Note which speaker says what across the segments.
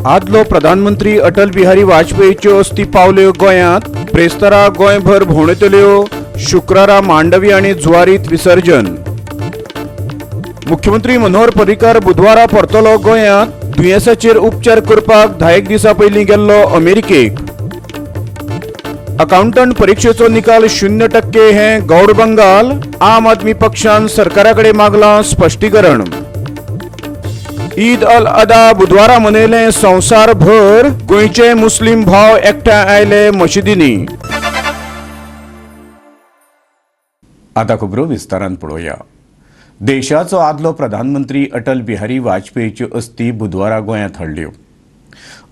Speaker 1: आदलो प्रधानमंत्री अटल बिहारी वाजपेयीच्यो अस्थी पावल्यो गोंयांत. प्रेस्तारा गोंयभर भोंवडेतल्यो. शुक्रारा मांडवी आनी जुवारीत विसर्जन. मुख्यमंत्री मनोहर पर्रीकार बुधवारा परतलो गोंयांत. दुयेंसाचेर उपचार करपाक 10 दिसां पयलीं गेल्लो अमेरिकेक. अकाउंटंट परीक्षेचो निकाल 0% हे गौड बंगाल. आम आदमी पक्षान सरकाराकडे मागलां स्पश्टीकरण. ईद अल अदा बुधवारा मनयलें संवसारभर. गोंयचे मुस्लीम भाव एकठांय आयले मशिदींनी. आता खबरो विस्तारान पळोवया. देशाचो आदलो प्रधानमंत्री अटल बिहारी वाजपेयीच्यो अस्थी बुधवारा गोंयांत हाडल्यो.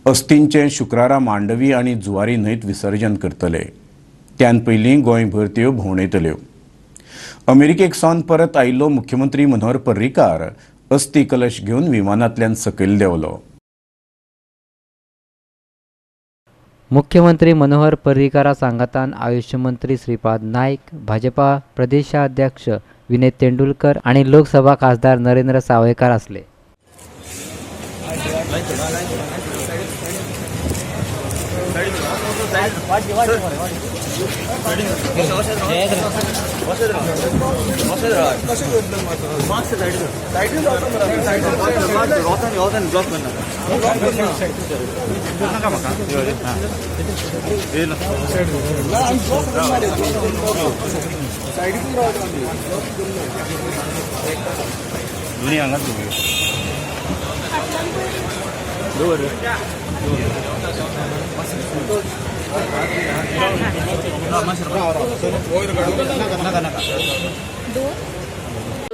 Speaker 1: अस्थींचें शुक्रारा मांडवी आनी जुवारी न्हंयत विसर्जन करतले. त्यान पयलीं गोंयभर त्यो भोंवडेतल्यो. अमेरिकेक सावन परत आयिल्लो मुख्यमंत्री मनोहर पर्रीकार अस्थी कलश घेवन विमानांतल्यान सकयल देंवलो.
Speaker 2: मुख्यमंत्री मनोहर पर्रीकारा सांगातान आयुष मंत्री श्रीपाद नाईक, भाजपा प्रदेशाध्यक्ष विनय तेंडुलकर आणि लोकसभा खासदार नरेंद्र सावयकार असले.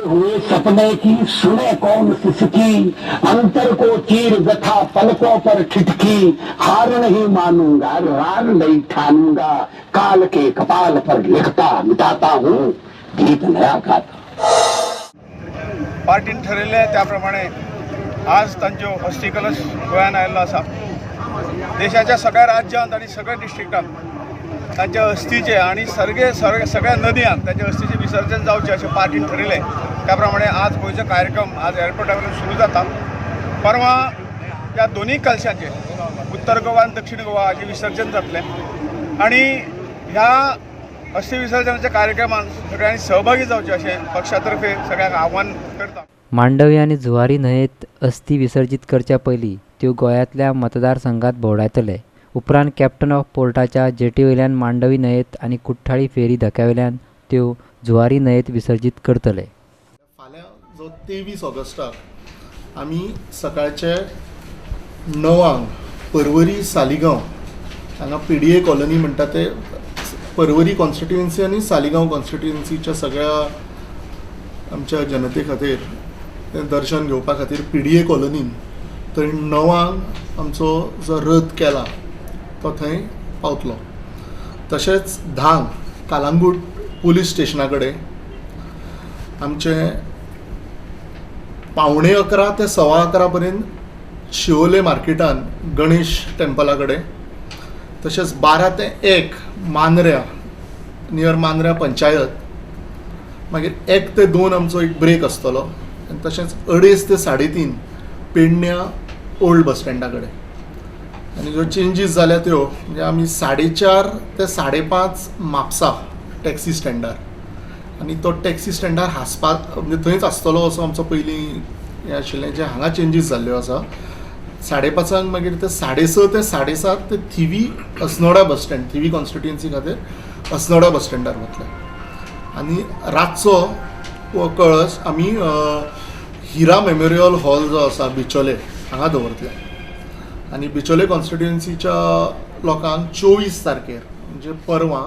Speaker 3: हुए सपने की सुने कौन किसकी, अंतर को चीर व्यथा पलकों पर ठिठकी. हार नहीं मानूंगा, रार नहीं ठानूंगा, काल के कपाल पर लिखता मिटाता हूँ गीत नया गाता.
Speaker 4: पार्टीन ठरयले त्याप्रमाणे आज तांच्यो अस्थी कलश गोंयांत आयिल्लो आसा. देशाच्या सगळ्या राज्यांत आनी सगळ्या डिस्ट्रिक्टांत तांच्या अस्थीचे आणि सगळ्या नदयांत तांच्या अस्थीचे विसर्जन जावचें अशें पार्टीन ठरयलें. त्याप्रमाणे आज गोंयचो कार्यक्रम आज एअरपोर्टावयल्यान सुरू जाता. परवा ह्या दोनूय कलशांचे उत्तर गोवा आनी दक्षिण गोवा हाचें विसर्जन जातलें आणि ह्या अस्थी विसर्जनाच्या कार्यक्रमांत सगळ्यांनी सहभागी जावचें अशें पक्षातर्फे सगळ्यांक आव्हान करता.
Speaker 2: मांडवी आणि जुवारी न्हंयेत अस्थी विसर्जित करच्या पयलीं त्यो गोंयांतल्या मतदारसंघात भोंवडायतले. उपरांत कॅप्टन ऑफ पोर्टाच्या जेटीवयल्यान मांडवी न्हंयेत आनी कुठ्ठाळी फेरी धक्यावयल्यान त्यो जुवारी न्हंयेत विसर्जित करतले.
Speaker 5: फाल्यां जो 23 ऑगस्टाक आमी सकाळचे 9 पर्वरी सालिगांव हांगा PDA कॉलनी म्हणटा ते पर्वरी कॉन्स्टिट्युएन्सी आनी सालिगांव कॉन्स्टिट्युएन्सीच्या सगळ्या आमच्या जनते खातीर दर्शन घेवपा खातीर PDA कॉलनीन थंय 9 आमचो जो रथ केला तो थंय पावतलो. तशेंच 10 कालांगूट पुलीस स्टेशना कडेन आमचे 11:15 ते 11:15 पर्यंत शिवोले मार्केटान गणेश टेम्पला कडेन. तशेंच 12 ते 1 मांद्र्या नियर मांद्र्या पंचायत. मागीर 1 ते 2 आमचो एक ब्रेक आसतलो. आनी तशेंच 2:30 ते 3:30 पेडण्यां ओल्ड बस स्टँडा कडेन. आनी ज्यो चेंजीस जाल्या त्यो म्हणजे आमी 4:30 ते 5:30 म्हापसा टॅक्सी स्टँडार. आनी तो टॅक्सी स्टँडार हांसपाक म्हणजे थंयच आसतलो असो आमचो पयलीं हें आशिल्लें. जे हांगा चेंजीस जाल्ल्यो आसा 5:30 मागीर ते 6:30 ते 7:30 ते Thivim Assonora bus stand, Thivim constituency खातीर अस्नोडा बस स्टँडार वतले. आनी रातचो कळस आमी हिरा मेमोरियल हॉल जो आसा बिचोले हांगा दवरतले. आनी बिचोले कॉन्स्टिट्युएन्सीच्या लोकांक 24 तारखेर म्हणजे परवा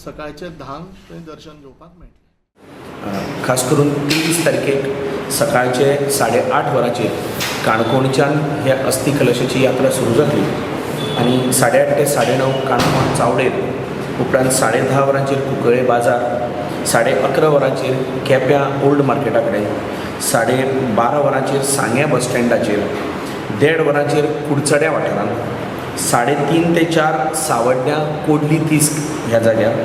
Speaker 5: सकाळचे 10 थंय दर्शन घेवपाक मेळटलें.
Speaker 6: खास करून 23 तारखेक सकाळचे 8:30 वरांचेर काणकोणच्यान हे अस्थी कलशाची यात्रा सुरू जातली आणि 8:30 ते 9:30 काणकोण चावडेर. उपरांत 10:30 वरांचेर कुंकळे बाजार. 11:30 वरांचेर केप्यां ओल्ड मार्केटा कडेन. 12:30 वरांचेर सांग्या बस स्टँडाचेर. 1:30 वरांचेर कुडचड्या वाठारांत. 3:30 ते 4 सावड्ड्या कोडली तिस्क ह्या जाग्यार.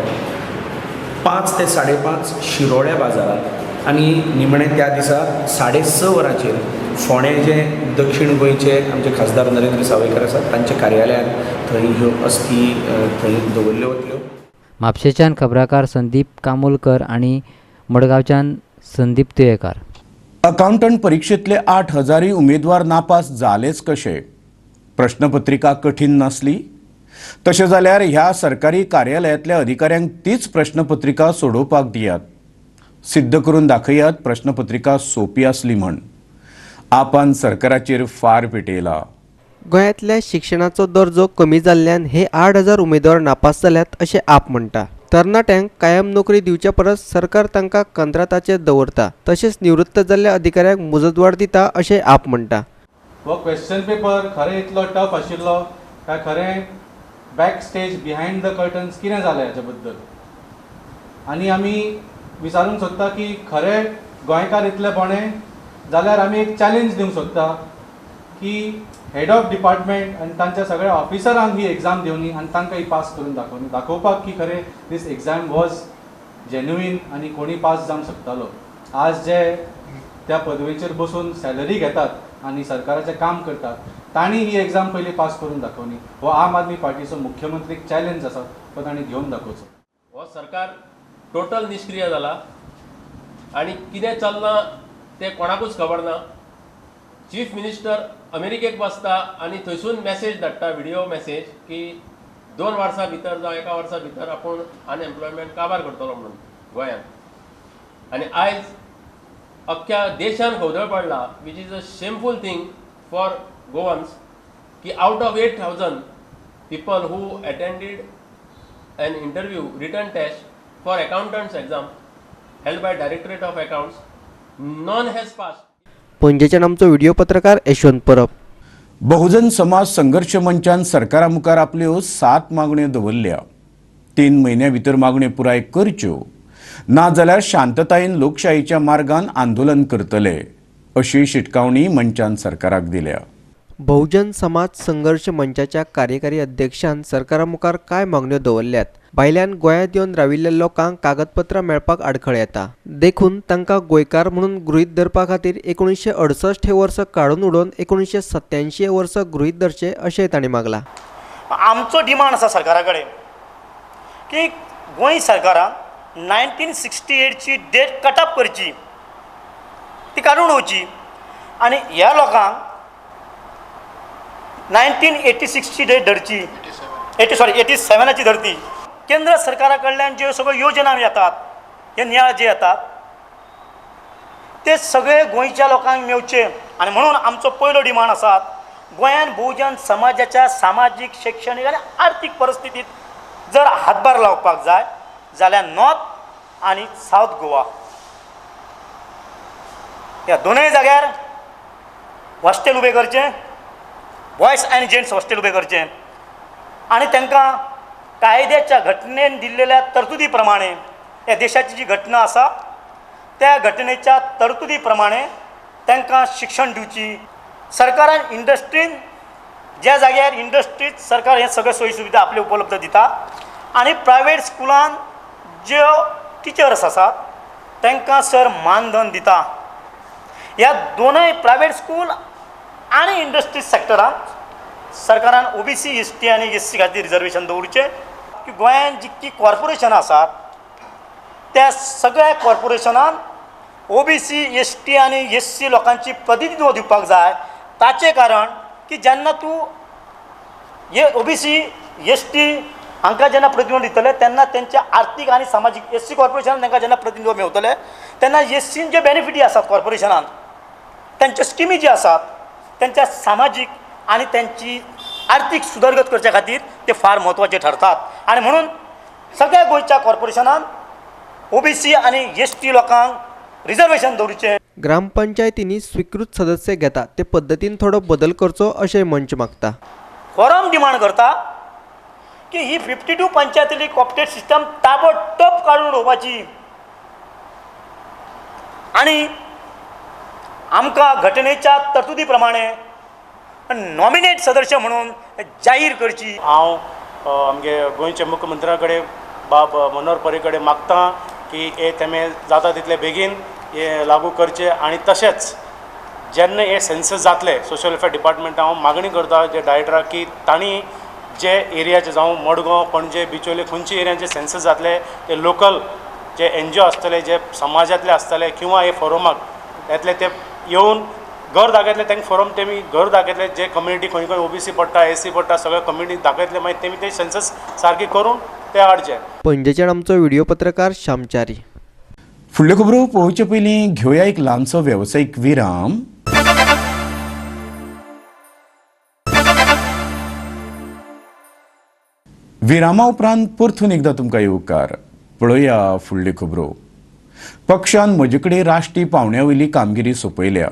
Speaker 6: 5 ते 5:30 शिरोड्या बाजारात. आणि निमणे त्या दिसा 6:30 वरांचेर फोंडे जे दक्षिण गोंयचे आमचे खासदार नरेंद्र सावयकर आसात तांच्या कार्यालयान थंय ह्यो अस्थी थंय दवरल्यो वतल्यो.
Speaker 2: म्हापशेच्यान खबराकार संदीप कामोलकर आणि मडगांवच्यान संदीप तुयेकार.
Speaker 1: अकाउंटंट परीक्षेतले 8,000 उमेदवार नापास जालेच कशे? प्रश्नपत्रिका कठीण नासली? तशें जाल्यार ह्या सरकारी कार्यालयातल्या अधिकाऱ्यांक तीच प्रश्नपत्रिका सोडोवपाक दियात. सिद्ध करून दाखयात प्रश्नपत्रिका सोपी आसली म्हण. आपान सरकाराचेर फार पेटयला.
Speaker 7: गोंयांतल्या शिक्षणाचो दर्जो कमी जाल्ल्यान हे 8,000 उमेदवार नापास जाल्यात अशें आप म्हणटा. तरणाट्यांक कायम नोकरी दिवचे परस सरकार तांकां कंत्राटाचेर दवरता. तशेंच निवृत्त जाल्ल्या अधिकाऱ्यांक मुजतवाड दिता अशें आप म्हणटा.
Speaker 8: हो क्वेश्चन पेपर खरें इतलो टफ आशिल्लो काय खरें back stage behind the curtains कितें जालें हाचे बद्दल आनी आमी विचारूंक सोदता की खरें गोंयकार इतले बणे जाल्यार आमी एक चॅलेंज दिवंक सोदता की हेड ऑफ डिपार्टमेंट आनी तांच्या सगळ्या ऑफिसरांक ही एग्जाम दिवनी आनी तांकां ही पास करून दाखोवपाक की खरें दीस एग्जाम वॉज जेन्युइन आनी कोणी पास जावंक शकतालो. आज जे त्या पदवेचेर बसून सॅलरी घेतात आनी सरकाराचें काम करतात तांणी ही एग्जाम पयली पास करून दाखोवनी. हो आम आदमी पार्टीचो मुख्यमंत्रीक चॅलेंज आसा तो तांणी घेवन दाखोवचो.
Speaker 9: हो सरकार टोटल निष्क्रिय जाला आनी कितें चल्लां तें कोणाकूच खबर ना. चीफ मिनिस्टर अमेरिकेक बसता आनी थंयसून मॅसेज धाडटा, व्हिडिओ मॅसेज की 2 वर्सां भितर जावं 1 वर्सा भितर आपूण अनएम्प्लॉयमेंट काबार करतलो म्हणून गोंयांत. आनी आयज अख्ख्या देशान खवदळ पडला which is a shameful thing for Goans की out of 8,000 people who attended an interview written test for accountants exam held by Directorate of Accounts, none has passed.
Speaker 7: पणजेच्यान आमचो व्हिडिओ पत्रकार यशवंत परब.
Speaker 1: बहुजन समाज संघर्ष मंचान सरकारा मुखार आपल्यो 7 मागण्यो दवरल्या. 3 म्हयन्या भितर मागण्यो पुराय करच्यो ना जाल्यार शांततायेन लोकशायेच्या मार्गान आंदोलन करतले अशी शिटकावणी मंचान सरकाराक दिल्या.
Speaker 7: बहुजन समाज संघर्ष मंचाच्या कार्यकारी अध्यक्षान सरकारा मुखार काय मागण्यो दवरल्यात. भायल्यान गोंयांत येवन राविल्ल्या लोकांक कागदपत्रां मेळपाक आडखळ येता. देखून तांकां गोंयकार म्हणून गृहीत धरपा खातीर 1968 हे वर्स काडून उडोवन 1987 हे वर्स गृहीत धरचे अशेंय तांणी मागलां.
Speaker 10: आमचो डिमांड आसा सरकारा कडेन की गोंय सरकारान 1968 ची डेट कटअप करची, ती काडून उडोवची आनी ह्या लोकांक 1986 ची डेट धरची, 87 ची धरती. केंद्र सरकारा कडल्यान ज्यो सगळ्यो योजना येतात, हे नियाळ जे येतात ते सगळे गोंयच्या लोकांक मेवचे. आनी म्हणून आमचो पयलो डिमांड आसा गोंयान बहुजन समाजाच्या सामाजीक, शैक्षणीक आनी आर्थीक परिस्थितीत जर हातभार लावपाक जाय जाल्यार नॉर्थ आनी सावथ गोवा ह्या दोनूय जाग्यार हॉस्टेल उबें करचें, बॉयज आनी जेंट्स हॉस्टेल उबें करचें आनी तांकां कायद्याच्या घटनेन दिल्लेल्या तरतुदी प्रमाणे ह्या देशाची जी घटना आसा त्या घटनेच्या तरतुदी प्रमाणे तांकां शिक्षण दिवची. सरकारान इंडस्ट्रीन ज्या जाग्यार इंडस्ट्रीत सरकार हे सगळे सोयी सुविधा आपले उपलब्ध दिता आनी प्रायवेट स्कुलान ज्यो टिचर्स आसात तांकां सर मानधन दिता. ह्या दोनूय प्रायवेट स्कूल आनी इंडस्ट्री सेक्टरांत सरकारान OBC, ST आनी SC खातीर रिजर्वेशन दवरचें. की गोंयांत जितकी कॉर्पोरेशनां आसात त्या सगळ्या कॉर्पोरेशनान OBC, ST आनी SC लोकांची प्रतिनिधित्व दिवपाक जाय. ताचें कारण की जेन्ना तूं हे OBC, ST हांकां जेन्ना प्रतिनिधित्व दितले तेन्ना तेंच्या आर्थीक आनी सामाजीक SC कॉर्पोरेशनान तांकां जेन्ना प्रतिनिधित्व मेळटलें तेन्ना SCन जे बेनिफिटी आसात कॉर्पोरेशनान, त्यांच्या स्किमी जी आसात त्यांच्या सामाजीक आणि त्यांची आर्थीक सुदरगत करच्या खातीर ते फार महत्वाचे ठरतात. आणि म्हणून सगळ्या गोंयच्या कॉर्पोरेशनान OBC आणि ST लोकांक रिजर्वेशन दवरचें.
Speaker 7: ग्रामपंचायतींनी स्वीकृत सदस्य घेता ते पद्दतीन थोडो बदल करचो अशें मंच मागता.
Speaker 10: फोरम डिमांड करता की ही 52 पंचायतींतली कॉपटेड सिस्टम ताबडतोब काडून उडोवपाची आणि आमकां घटनेच्या तरतुदी प्रमाणे नॉमिनेट सदस्य म्हणून जाहीर करची.
Speaker 11: हांव आमगे गोंयचे मुख्यमंत्र्या कडेन बाब मनोहर पर्रीकर कडेन मागतां की हे तेमे जाता तितले बेगीन हे लागू करचे आणि तशेंच जेन्ना हे सेन्सस जातले सोशल वेलफेअर डिपार्टमेंट हांव मागणी करता जे डायरेक्टराक की तांणी जे एरियाचे जावं मडगांव पणजे बिचोले खंयचे एरियाचे सेन्सस जातले ते लोकल जे NGO आसतले जे समाजातले आसतले किंवा हे फोरमाक येतले ते येवन घर दाखयतले तांकां फोरम तेमी घर दाखयतले जे कम्युनिटी खंय खंय OBC पडटा SC पडटा सगळे कम्युनिटी दाखयतले मागीर तेमी ते सेन्सस सारकी करून ते हाडचे.
Speaker 7: पणजेच्यान आमचो व्हिडिओ पत्रकार श्यामचारी.
Speaker 1: फुडल्यो खबरो पळोवचे पयलीं घेवया एक ल्हानसो वेवसायीक विराम. विरामा उपरांत परतून एकदां तुमकां येवकार. पळोवया फुडल्यो खबरो. पक्षान म्हजे कडेन राष्ट्रीय पावंड्या वयली कामगिरी सोंपयल्या,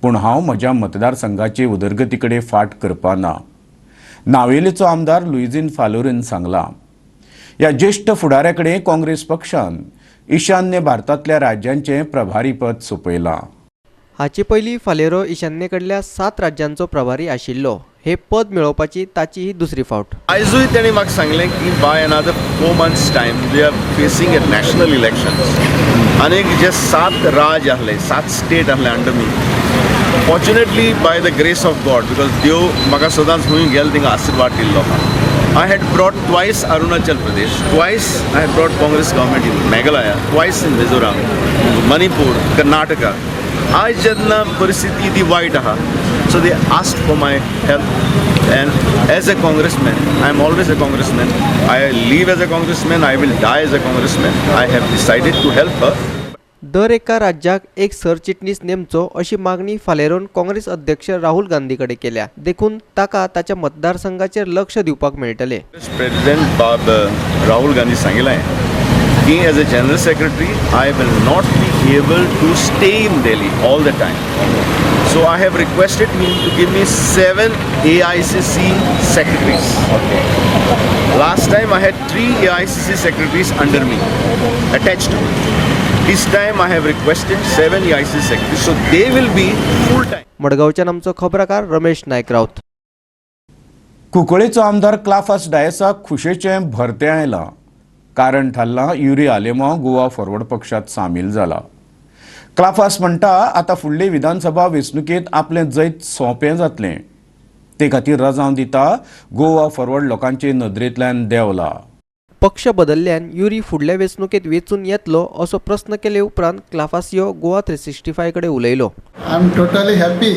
Speaker 1: पूण हांव म्हज्या मतदारसंघाचे उदरगती कडेन फाट करपाना, नावेलीचो आमदार लुइजीन फालोरीन सांगला. ह्या ज्येश्ठ फुडाऱ्या कडेन काँग्रेस पक्षान ईशान्य भारतांतल्या राज्यांचें प्रभारीपद सोंपयलां.
Speaker 7: हाचे पयलीं फालेरो ईशान्येकडल्या 7 राज्यांचो प्रभारी आशिल्लो. हे पद मेळोवपाची ताची ही दुसरी फावट.
Speaker 12: आयजूय ताणें म्हाका सांगलें की by another 4 months time we are facing a national elections. आनीक जे 7 राज आहले 7 स्टेट आहले under me, fortunately by the grace of God, because देव म्हाका सदांच खंय गेलो थिंगा आशिर्वाद दिल्लो. I had brought twice Arunachal Pradesh, twice I had brought Congress government in Meghalaya, twice in Mizoram, Manipur, Karnataka. आज जेन्ना परिस्थिती ती वायट आहा, so they asked for my help, and as a congressman, I am always a congressman. I live as a congressman, I will die as a congressman. I have decided to help her.
Speaker 7: दर एका राज्याक एक सरचिटणीस नेमचो अशी मागणी फालेरोन काँग्रेस अध्यक्ष राहुल गांधीकडे केल्या. देखून ताका ताच्या मतदारसंघाचेर लक्ष दिवपाक मेळटले.
Speaker 12: प्रेसिडेंट राहुल गांधी सांगिल्लें की as a general secretary I will not be able to stay in Delhi all the time. So I have requested him to give me 7 AICC secretaries. Last time I had 3 AICC secretaries under me, attached to me. This time I have requested 7 AICC secretaries, so they will be full time.
Speaker 7: मडगावच्यान आमचो खबराकार रमेश नायक रावत.
Speaker 1: कुंकळेचो आमदार क्लाफास डायसाक खुशेचें भरतें आयलां. कारण थारलां Yuri Alemao Goa forward पक्षांत सामील जाला. क्लाफास म्हणटा आतां फुडले विधानसभा वेंचणुकेंत आपलें जैत सोंपें जातलें. ते खातीर रजाव दिता गोवा फॉरवर्ड लोकांचे नदरेंतल्यान देंवला.
Speaker 7: पक्ष बदल्ल्यान युरी फुडल्या वेंचणुकेंत वेंचून येतलो असो प्रस्न केले उपरांत क्लाफासियो गोवा 365 कडेन उलयलो.
Speaker 13: I am totally happy.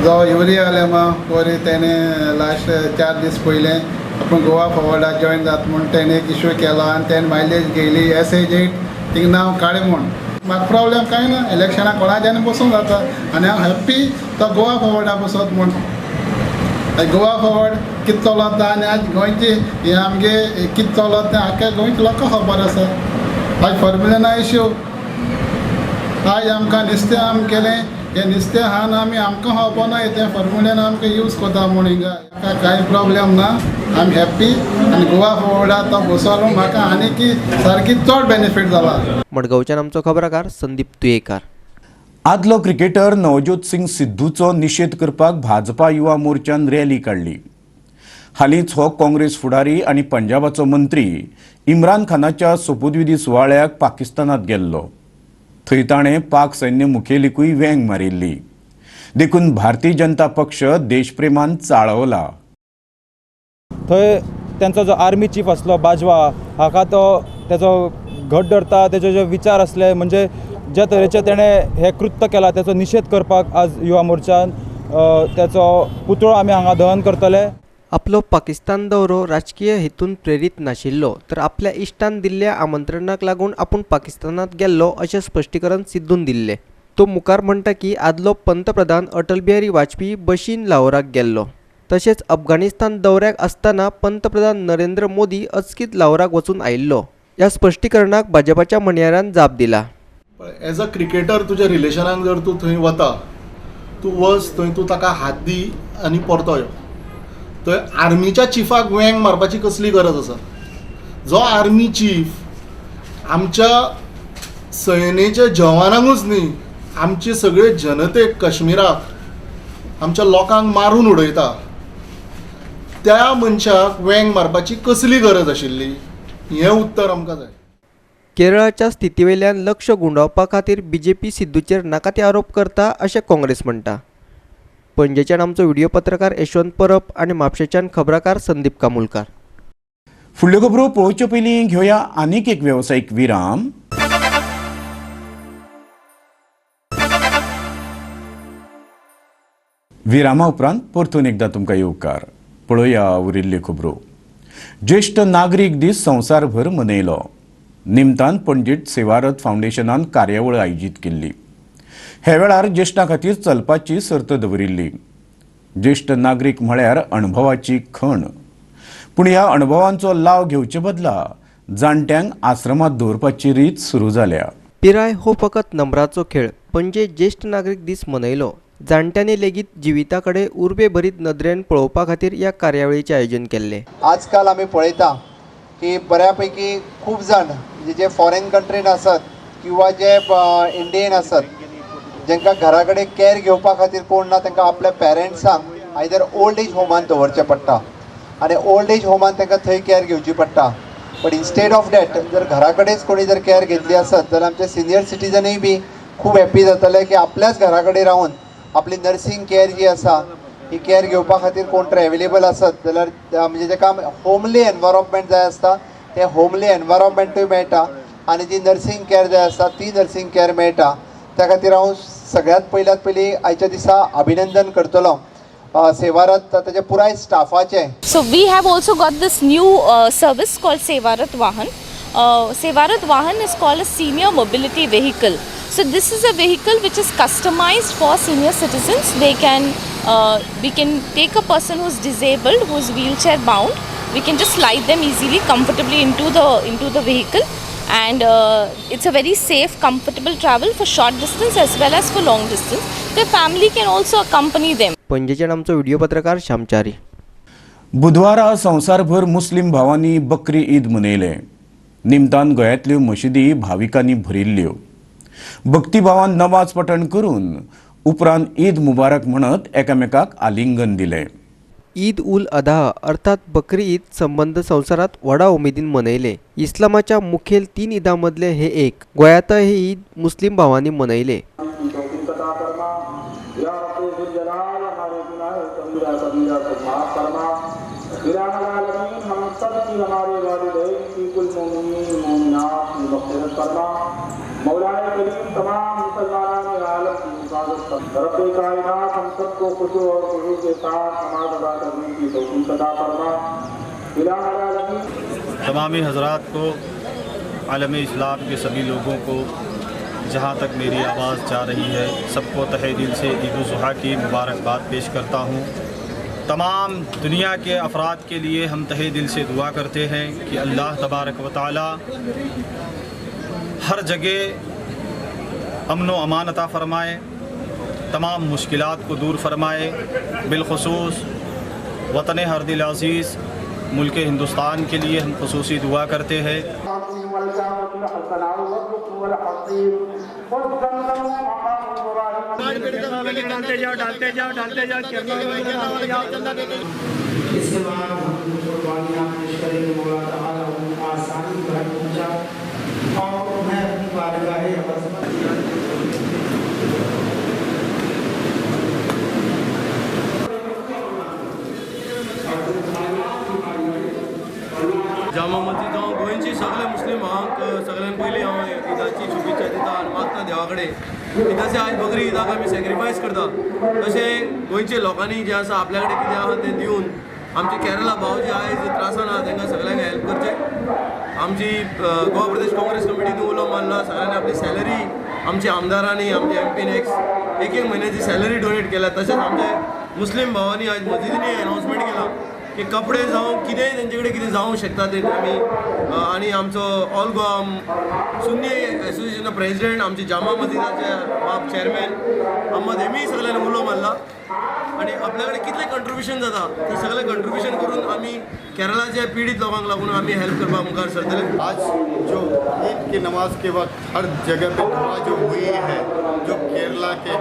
Speaker 13: जो युरी आलेमांव वरी तेणें लास्ट 4 दीस पयलें आपूण गोवा फॉरवर्डाक जॉयन जाता म्हूण तेणें एक इश्यू केलो आनी तेणें मायलेज घेयली SH 8 थिंग नांव काडे म्हूण. म्हाका प्रॉब्लेम कांय ना. इलेक्शनाक कोणाच्यान बसूंक जाता आनी हांव हॅप्पी तो गोवा फॉरवर्डाक बसत म्हूण. गोवा फॉरवर्ड कितें चलता आनी आज गोंयची हे आमगे कितें चलता तें आख्या गोंयच्या लोकांक खबर आसा. आज फॉर्म्युलेना इश्यू आज आमकां नुस्तें आम केलें हे नुस्तें हान आमी आमकां खबर ना तें फॉर्म्युलेन आमकां यूज करता म्हूण हिंगा कांय प्रॉब्लेम ना. आय एम हॅप्पी आनी गोवा फॉरवर्डाक तो बसलो म्हाका आनी की सारकी चड बेनिफीट जाला.
Speaker 7: मडगांवच्यान आमचो खबराकार संदीप तुयेकार.
Speaker 1: आदलो क्रिकेटर नवज्योत सिंग सिद्धूचो निशेध करपाक भाजपा युवा मोर्चान रॅली काडली. हालींच हो काँग्रेस फुडारी आनी पंजाबाचो मंत्री इम्रान खानाच्या सोपुतविधी सुवाळ्याक पाकिस्तानात गेल्लो. थंय ताणें पाक सैन्य मुखेलीकूय वेंग मारिल्ली. देखून भारतीय जनता पक्ष देशप्रेमान चाळवला.
Speaker 14: थंय त्यांचो जो आर्मी चीफ आसलो बाजवा हाका तो तेजो घट धरता तेजे जे विचार असले म्हणजे ज्या तरेचे तेणें हे कृत्य केला त्याचो निशेध करपाक आज युवा मोर्चान त्याचो पुतळो आमी हांगा दहन करतले.
Speaker 7: आपलो पाकिस्तान दौरो राजकीय हेतून प्रेरीत नाशिल्लो तर आपल्या इश्टान दिल्ल्या आमंत्रणाक लागून आपूण पाकिस्तानात गेल्लो अशें स्पश्टीकरण सिद्धून दिल्लें. तो मुखार म्हणटा की आदलो पंतप्रधान अटल बिहारी वाजपेयी बशीन लाहोराक गेल्लो. तशेंच अफगाणिस्तान दौऱ्याक आसतना पंतप्रधान नरेंद्र मोदी अचकीत लाहोराक वचून आयिल्लो. ह्या स्पश्टीकरणाक भाजपाच्या म्हणयारान जाप दिला.
Speaker 5: एज अ क्रिकेटर तुज्या रिलेशनाक जर तूं थंय वता तूं वच थंय तूं ताका हात दी आनी परतो यो. थंय आर्मीच्या चिफाक वेंग मारपाची कसली गरज आसा. जो आर्मी चीफ आमच्या सैनेच्या जवानांकूच न्ही आमचे सगळे जनतेक काश्मीराक आमच्या लोकांक मारून उडयता त्या मनशाक वेंग मारपाची कसली गरज आशिल्ली हें उत्तर आमकां जाय.
Speaker 7: केरळाच्या स्थितीवेल्यान लक्ष गुंडावपा खातीर बीजेपी सिद्धूचेर नाका ते आरोप करता अशें काँग्रेस म्हणटा. पणजेच्यान आमचो व्हिडिओ पत्रकार यशवंत परब आनी म्हापशेच्यान खबराकार संदीप कामुलकार.
Speaker 1: फुडल्यो खबरो पळोवचे पयलीं घेवया आनीक एक वेवसायीक विराम. विरामा उपरांत परतून एकदा तुमकां येवकार. पळोवया उरिल्ल्यो खबरो. ज्येश्ठ नागरीक दीस संवसारभर मनयलो. निमतान पणजीत सेवारत फावंडेशनान कार्यावळ आयोजीत केल्ली. हे वेळार ज्येश्ठां खातीर चलपाची सर्त दवरिल्ली. ज्येश्ठ नागरीक म्हळ्यार अणभवाची खण. पूण ह्या अणभवांचो लाव घेवचे बदला जाणट्यांक आश्रमांत दवरपाची रीत सुरू जाल्या.
Speaker 7: पिराय हो फकत नंबराचो खेळ. पणजे ज्येश्ठ नागरीक दीस मनयलो. जाणट्यांनी लेगीत जिविता कडेन उर्बे भरीत नदरेन पळोवपा खातीर ह्या कार्यावळीचें आयोजन केल्लें.
Speaker 15: आजकाल आमी पळयता की बऱ्यापैकी खूब जाण जे फॉरेन कंट्रीन आसात किंवा जे इंडियेन आसात जांकां घरा कडेन कॅर घेवपा खातीर कोण ना तांकां आपल्या पेरंट्सांक आयदर ओल्ड एज होमान दवरचें पडटा आनी ओल्ड एज होमान तांकां थंय कॅर घेवची पडटा. बट इन्स्टेड ऑफ दॅट जर घरा कडेनच कोणी जर कॅर घेतली आसत जाल्यार आमचे सिनियर सिटीजनूय बी खूब हॅप्पी जातले की आपल्याच घरा कडेन रावन आपली नर्सींग कॅर जी आसा ही कॅर घेवपा खातीर कोण तर एवेलेबल आसत जाल्यार म्हणजे जाका होमली एनवायरमेंट जाय आसता ते होमली एनवायरमेंटूय मेळटा आनी जी नर्सींग कॅर जाय आसता ती नर्सींग कॅर मेळटा. त्या खातीर हांव सगळ्यांत पयलीं आयच्या दिसा अभिनंदन करतलो सेवारत ताच्या पुराय स्टाफाचे.
Speaker 16: So we have also got this new service called Sevarat Vahan. Sevarat Vahan is called a senior mobility vehicle. So this is a vehicle which is customized for senior citizens. We can take a person who's disabled, who's wheelchair bound. We can just slide them easily, comfortably into the vehicle, and it's a very safe, comfortable travel for short distance as well as for long distance. The family can also accompany them.
Speaker 7: पणजेच्यान आमचो video पत्रकार श्यामचारी.
Speaker 1: बुधवारा संवसारभर मुस्लीम भावांनी बकरी ईद मनयले. निमतान गोंयांतल्यो मशिदी भाविकांनी भरिल्ल्यो. भक्तिभावान नमाज पठण करून उपरांत ईद मुबारक म्हणत एकामेकाक आलिंगन दिलें.
Speaker 7: ईद उल अधा अर्थात बकरी ईद संबंध संवसारात व्हडा उमेदीन मनयले. इस्लामाच्या मुखेल 3 ईदां मदले हे एक. गोंयांतय हे ईद मुस्लीम भावांनी मनयले.
Speaker 17: तमामी हजरात को आलम इस्लाम के सभी लोगों को जहाँ तक मेरी आवाज़ जा रही है सबको तहे दिल से ईद उल जुहा की मुबारकबाद पेश करता हूँ. तमाम दुनिया के अफराद के लिए हम तहे दिल से दुआ करते हैं कि अल्लाह तबारक व तआला हर जगह अमन व अमान अता फ़रमाए, तमाम मुश्किलात को दूर फरमाए. बिलखुसूस वतन हर दिल अज़ीज़ मुल्क हिंदुस्तान के लिए हम खुसूसी दुआ करते हैं.
Speaker 18: इसके बाद हम कुर्बानियाँ पेश करेंगे. मौला तआला उनको आसानी पर पहुँचा और मैं अपनी बारगाह
Speaker 19: जामा मस्जिद हांव गोंयची सगळे मुस्लीम भावांक सगळ्यान पयलीं हांव ईदाची शुभेच्छा दिता आनी मागता देवा कडेन ईदाचे आयज बकरी ईदाक आमी सॅक्रिफायस करता तशें गोंयचे लोकांनी जें आसा आपल्या कडेन कितें आसा तें दिवन आमचे केरला भाव जे आयज त्रासान आहा तांकां सगळ्यांक हेल्प करचें. आमची गोवा प्रदेश काँग्रेस कमिटीन उलो मारला सगळ्यांनी आपली सॅलरी आमच्या आमदारांनी आमच्या एमपीन एक म्हयन्याची सॅलरी डोनेट केल्या. तशेंच आमचे मुस्लीम भावांनी आयज मस्जिदींनी अनाउन्समेंट केला की कपडे जावं कितेंय तेंचे कडेन कितें जावंक शकता ते आमी आनी आमचो ऑल गोवा सुन्नी एसोसिएशना प्रेसिडेंट आमचे जामा मस्जिदाचे बाब चेअरमॅन अहमद हेमी सगळ्यांनी उलो मारला आनी आपल्या कडेन कितलें कंट्रिब्युशन जाता ती सगळें कंट्रिब्युशन करून आमी केरळाच्या पीडित लोकांक लागून आमी हेल्प करपाक मुखार सरतले.
Speaker 13: आज जो ईद की नमाज के वक्त हर जगह पे दुआ जो हुई है, जो केरला के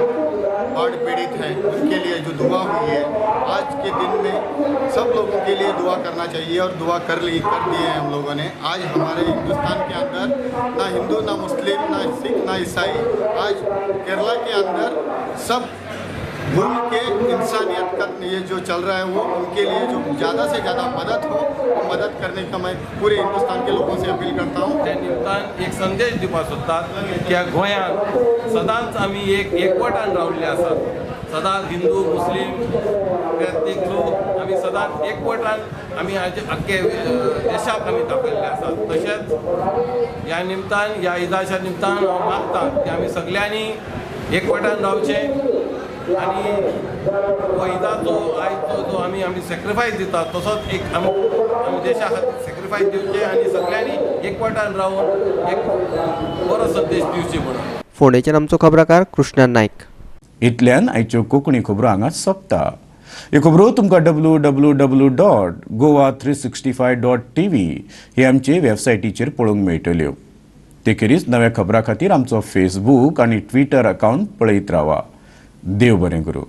Speaker 13: बाढ़ पीड़ित हैं उनके लिए जो दुआ हुई है, आज के दिन में सब लोगों के लिए दुआ करना चाहिए और दुआ कर दिए हैं हम लोगों ने. आज हमारे हिंदुस्तान के अंदर ना हिंदू ना मुस्लिम ना सिख ना ईसाई, आज केरला के अंदर सब भूल के इंसानियत का ये जो चल रहा है वो उनके लिए जो ज़्यादा से ज़्यादा मदद हो वो मदद करने का मैं पूरे हिंदुस्तान के लोगों से अपील करता हूँ.
Speaker 19: त्या निमतान एक संदेश दिवपाक सोदतात की ह्या गोंयांत सदांच आमी एकवटान राविल्ले आसात. सदांच हिंदू मुस्लीम प्रत्येक लोक आमी सदांच एकवटान आमी आख्खे देशाक आमी दाखयल्ले आसात. तशेंच ह्या निमतान ह्या ईदाच्या निमतान हांव मागतां की आमी सगळ्यांनी एकवटान रावचें आनी हो ईदाचो आयजचो जो आमी सॅक्रिफायस दिता तसोच एक आमी देशा खातीर सॅक्रिफायस दिवचें आनी सगळ्यांनी एकवटान रावन एक बरो संदेश दिवचे म्हणून.
Speaker 7: फोंडेच्यान आमचो खबराकार कृष्णा नायक.
Speaker 1: इतल्यान आयच्यो कोंकणी खबरो हांगाच सोंपता. ह्यो खबरो तुमकां www.goa365.tv हे आमचे वेबसायटीचेर पळोवंक मेळटल्यो. तेखेरीज नव्या खबरां खातीर आमचो फेसबूक आनी ट्विटर अकावंट पळयत रावा. देव बरें करूं.